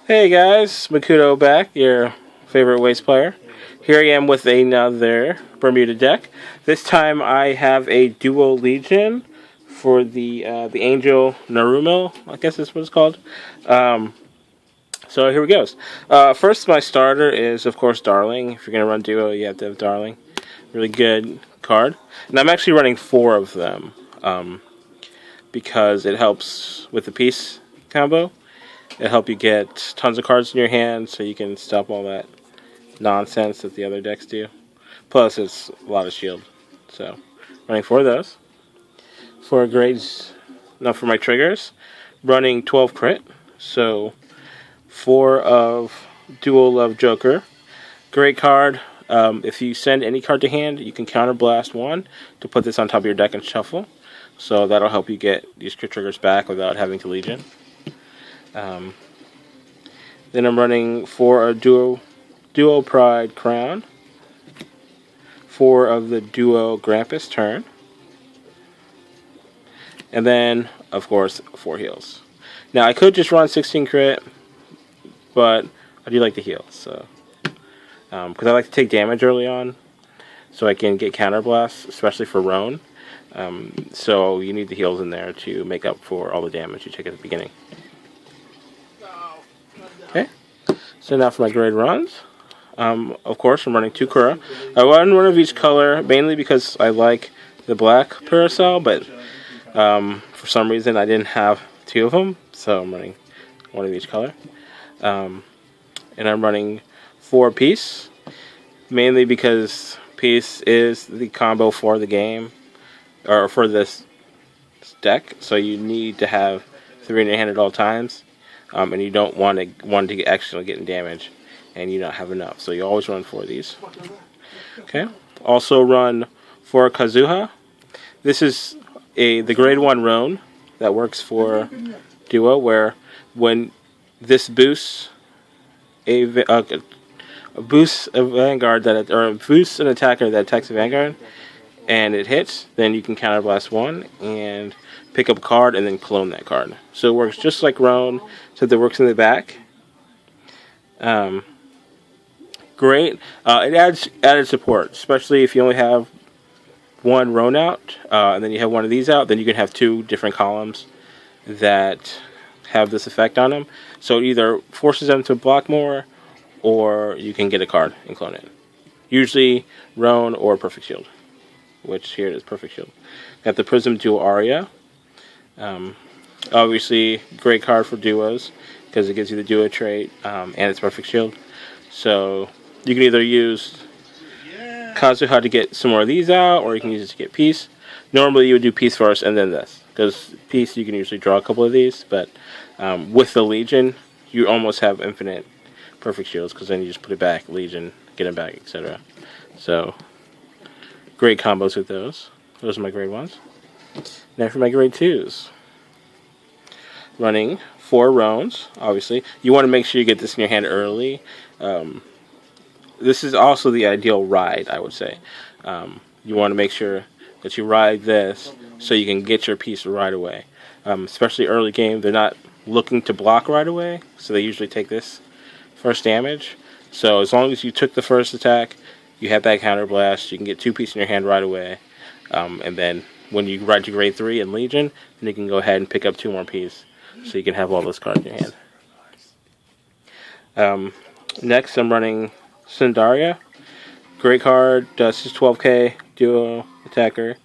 Hey guys, Makuto back, your favorite waste player. Here I am with another Bermuda deck. This time I have a Duo Legion for the Angel Narumil, I guess that's what it's called. So here we go. First, my starter is, of course, Darling. If you're going to run Duo, you have to have Darling. Really good card. And I'm actually running 4 of them because it helps with the piece combo. It'll help you get tons of cards in your hand so you can stop all that nonsense that the other decks do. Plus, it's a lot of shield. So, running 4 of those. For grades, not for my triggers, running 12 crit. So, 4 of Dual Love Joker. Great card. If you send any card to hand, you can counterblast 1 to put this on top of your deck and shuffle. So, that'll help you get these crit triggers back without having to Legion. Then I'm running 4 of Duo Pride Crown, 4 of the Duo Grampus Turn, and then, of course, 4 heals. Now, I could just run 16 crit, but I do like the heals, so because I like to take damage early on, so I can get counterblasts, especially for Roan. So you need the heals in there to make up for all the damage you take at the beginning. Okay, so now for my grade runs. Of course, I'm running 2 Kura. I run one of each color, mainly because I like the black Parasol, but for some reason I didn't have 2 of them, so I'm running 1 of each color. And I'm running 4 Peace, mainly because Peace is the combo for the game, or for this deck, so you need to have 3 in your hand at all times. And you don't want to actually get damage, and you don't have enough. So you always run 4 of these. Okay. Also run 4 Kazuha. This is the grade 1 Roan that works for Duo, where when this boosts a boosts a Vanguard or boosts an attacker that attacks a Vanguard, and it hits, then you can counterblast 1 and pick up a card and then clone that card. So it works just like Roan, except it works in the back. Great. It adds added support, especially if you only have 1 Roan out, and then you have 1 of these out, then you can have 2 different columns that have this effect on them. So it either forces them to block more, or you can get a card and clone it. Usually Roan or Perfect Shield, which here it is, Perfect Shield. Got the Prism Dual Aria. Obviously, great card for duos because it gives you the duo trait and it's Perfect Shield. So you can either use Kazuha to get some more of these out, or you can use it to get Peace. Normally, you would do Peace first and then this, because Peace you can usually draw a couple of these, but with the Legion, you almost have infinite Perfect Shields because then you just put it back, Legion, get it back, etc. So great combos with those. Those are my grade 1s. Now for my grade 2s. Running 4 Roans, obviously. You want to make sure you get this in your hand early. This is also the ideal ride, I would say. You want to make sure that you ride this so you can get your piece right away. Especially early game, they're not looking to block right away, so they usually take this first damage. So as long as you took the first attack, you have that counterblast, you can get 2 pieces in your hand right away. And then when you ride to grade 3 in Legion, then you can go ahead and pick up 2 more pieces, so you can have all those cards in your hand. Next, I'm running Sundaria. Great card. She's 12k duo attacker.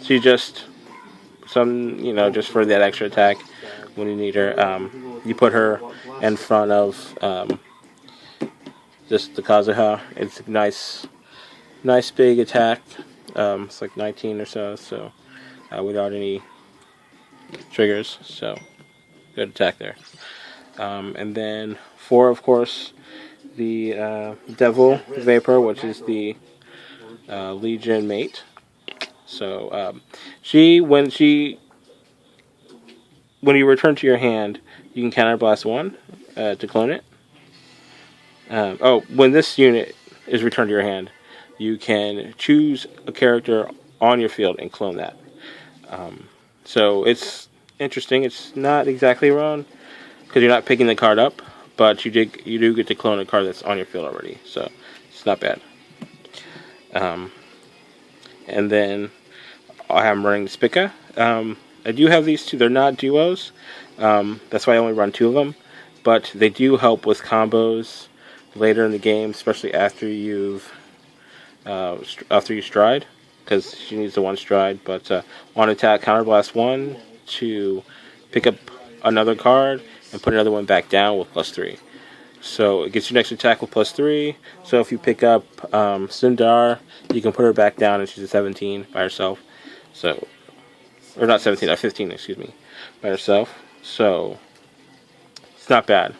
She just just for that extra attack when you need her. You put her in front of just the Kazuha. It's a nice big attack. It's like 19 or so without any triggers, so good attack there. And then 4, of course, the Devil Vapor, which is the Legion mate. So when you return to your hand, you can counterblast 1 to clone it. When this unit is returned to your hand, you can choose a character on your field and clone that. So it's interesting. It's not exactly wrong, because you're not picking the card up, but you do get to clone a card that's on your field already, so it's not bad. And then I'm running Spica. I do have these two. They're not duos. That's why I only run 2 of them. But they do help with combos later in the game, especially after you stride, because she needs the 1 stride. But on attack, counterblast 1 to pick up another card and put another one back down with +3. So it gets your next attack with +3. So if you pick up Sundar, you can put her back down and she's a 17 by herself. So, or not 17, 15, excuse me, by herself. So it's not bad.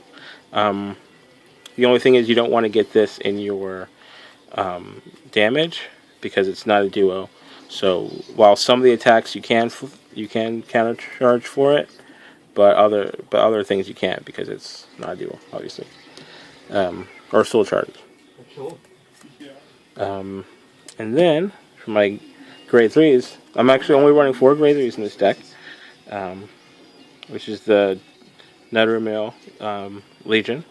The only thing is you don't want to get this in your damage because it's not a duo. So while some of the attacks you can counter charge for it, but other things you can't because it's not a duo, obviously. Or soul charges. And then for my grade 3s, I'm actually only running 4 grade 3s in this deck, which is the Nemuel Legion.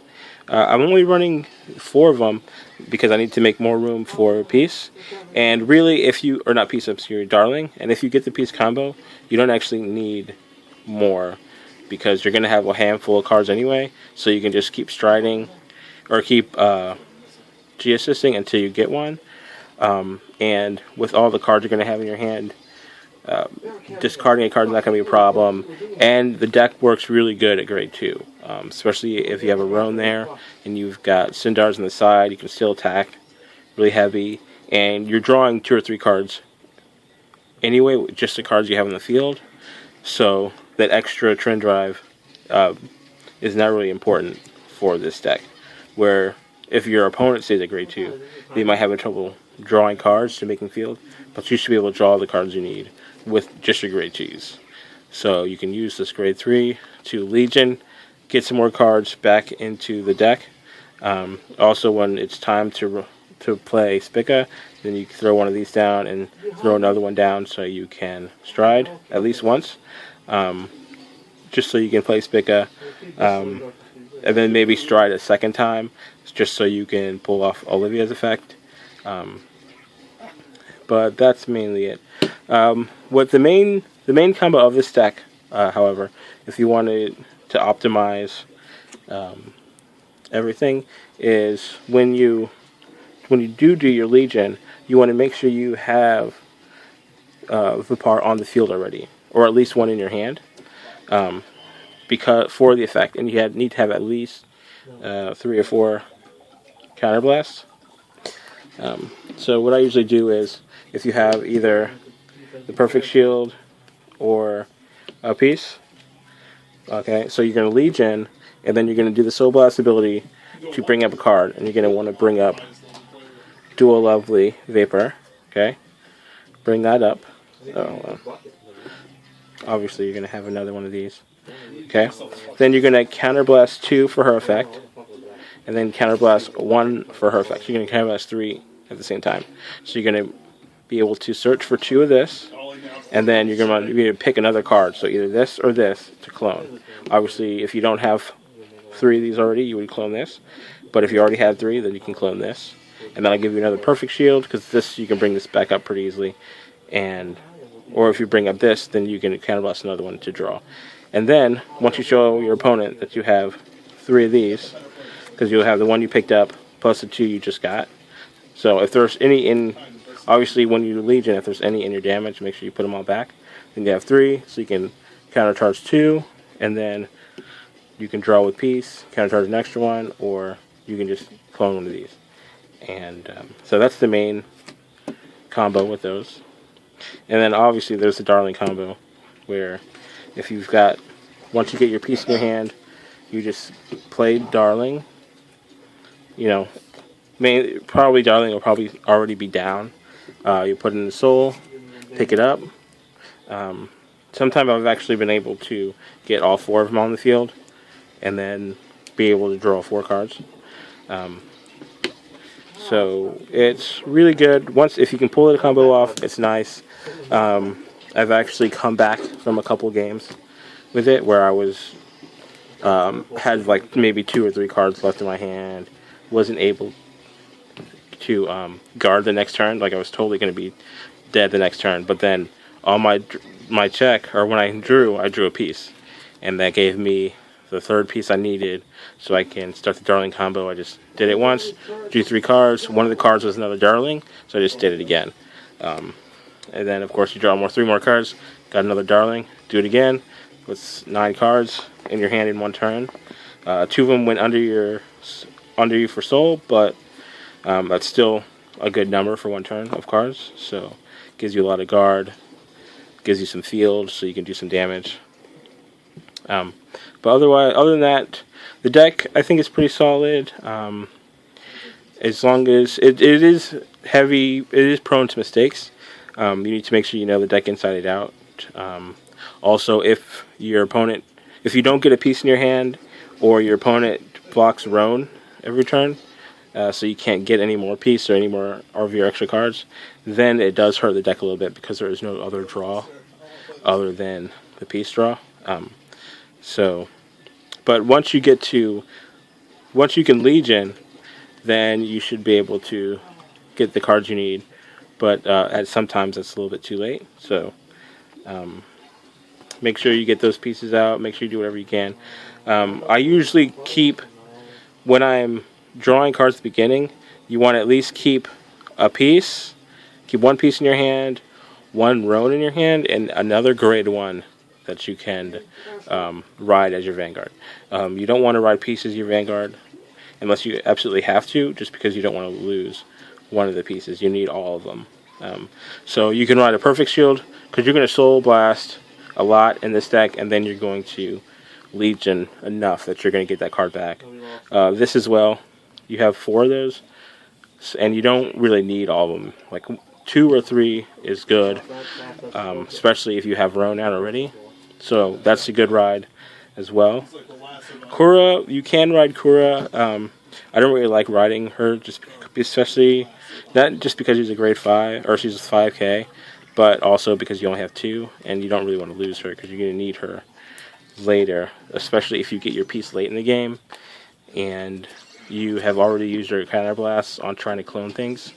I'm only running 4 of them because I need to make more room for Peace. And really, if you, or not Peace, it's your Darling, and if you get the Peace combo, you don't actually need more because you're going to have a handful of cards anyway, so you can just keep striding or keep G-assisting until you get one. And with all the cards you're going to have in your hand, discarding a card is not going to be a problem. And the deck works really good at grade 2, especially if you have a Roan there and you've got Sindars on the side. You can still attack really heavy, and you're drawing 2 or 3 cards anyway with just the cards you have in the field. So that extra trend drive is not really important for this deck. Where if your opponent stays at grade 2, they might have trouble drawing cards to making field, but you should be able to draw the cards you need with just your grade 2s. So you can use this grade 3 to Legion, get some more cards back into the deck. Also, when it's time to play Spica, then you can throw one of these down and throw another one down so you can stride at least once, just so you can play Spica, and then maybe stride a second time just so you can pull off Olivia's effect. But that's mainly it. What the main combo of this deck, however, if you wanted to optimize everything, is when you do your Legion, you want to make sure you have Vipar on the field already, or at least one in your hand, because for the effect, and you need to have at least 3 or 4 counterblasts. So what I usually do is, if you have either the Perfect Shield or a Piece, okay, so you're going to Legion, and then you're going to do the Soul Blast ability to bring up a card, and you're going to want to bring up Dual Lovely Vapor, okay, bring that up. Obviously you're going to have another one of these, okay, then you're going to Counterblast 2 for her effect, and then Counterblast 1 for her effect. You're going to Counterblast 3 at the same time. So you're going to be able to search for 2 of this, and then you're going to pick another card. So either this or this to clone. Obviously, if you don't have 3 of these already, you would clone this. But if you already have 3, then you can clone this. And then I'll give you another Perfect Shield, because this, you can bring this back up pretty easily. Or if you bring up this, then you can Counterblast another one to draw. And then, once you show your opponent that you have 3 of these, because you'll have the one you picked up plus the 2 you just got. So if there's any in, obviously when you Legion, if there's any in your damage, make sure you put them all back. Then you have 3, so you can countercharge 2, and then you can draw with Peace, countercharge an extra one, or you can just clone one of these. And so that's the main combo with those. And then obviously there's the Darling combo, where if you've got, once you get your Peace in your hand, you just play Darling. You know, probably Darling will probably already be down. You put in the Soul, pick it up. Sometimes I've actually been able to get all 4 of them on the field, and then be able to draw 4 cards. So it's really good. If you can pull the combo off, it's nice. I've actually come back from a couple games with it where I was had like maybe 2 or 3 cards left in my hand, wasn't able to guard the next turn. Like I was totally going to be dead the next turn. But then on my check, or when I drew a piece, and that gave me the 3rd piece I needed, so I can start the Darling combo. I just did it once, drew 3 cards. One of the cards was another Darling, so I just did it again. And then of course you draw 3 more cards, got another Darling, do it again with 9 cards in your hand in one turn. 2 of them went under you for soul, but that's still a good number for one turn of cards. So gives you a lot of guard, gives you some field, so you can do some damage. But other than that, the deck I think is pretty solid. As long as it is heavy, it is prone to mistakes. You need to make sure you know the deck inside and out. Also, if you don't get a piece in your hand, or your opponent blocks Roan every turn, so you can't get any more piece or any more of your extra cards, then it does hurt the deck a little bit because there is no other draw other than the piece draw. But once you can Legion, then you should be able to get the cards you need. But sometimes it's a little bit too late. So make sure you get those pieces out. Make sure you do whatever you can. I usually keep, when I'm drawing cards at the beginning, you want to at least keep a piece. Keep 1 piece in your hand, 1 Roan in your hand, and another grade 1 that you can ride as your Vanguard. You don't want to ride pieces as your Vanguard unless you absolutely have to, just because you don't want to lose one of the pieces. You need all of them. So you can ride a Perfect Shield, because you're going to Soul Blast a lot in this deck, and then you're going to Legion enough that you're going to get that card back. This as well, you have 4 of those, and you don't really need all of them. Like 2 or 3 is good, especially if you have Roan out already. So that's a good ride as well. Kura, you can ride Kura. I don't really like riding her, especially not just because she's a grade 5, or she's 5k, but also because you only have 2, and you don't really want to lose her because you're going to need her later, especially if you get your piece late in the game and you have already used your counterblasts on trying to clone things.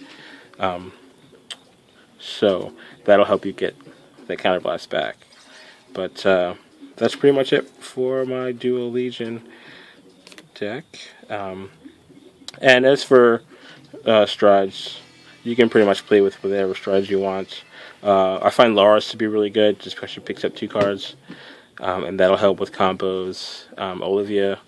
So that'll help you get the counterblast back. But that's pretty much it for my Duo Legion deck. And as for strides, you can pretty much play with whatever strides you want. I find Laura's to be really good just because she picks up 2 cards, and that'll help with combos. Olivia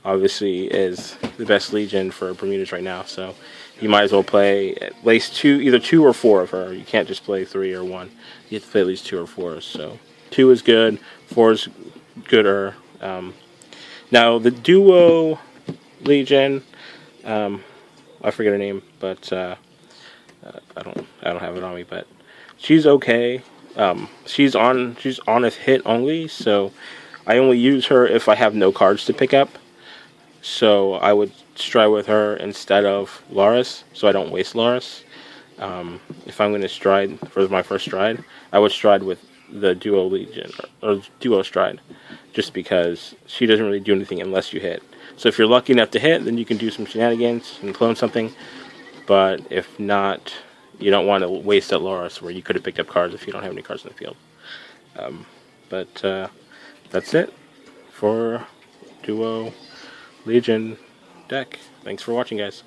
obviously is the best Legion for Bermudas right now, so you might as well play at least either 2 or 4 of her. You can't just play 3 or 1. You have to play at least 2 or 4. So 2 is good, 4 is gooder. Now the Duo Legion, I forget her name, but I don't have it on me, but she's okay. She's on a hit only, so I only use her if I have no cards to pick up. So I would stride with her instead of Loris, so I don't waste Loris. If I'm going to stride for my first stride, I would stride with the Duo Legion, or Duo Stride, just because she doesn't really do anything unless you hit. So if you're lucky enough to hit, then you can do some shenanigans and clone something. But if not, you don't want to waste that Loris where you could have picked up cards if you don't have any cards in the field. But that's it for Duo Legion deck. Thanks for watching, guys.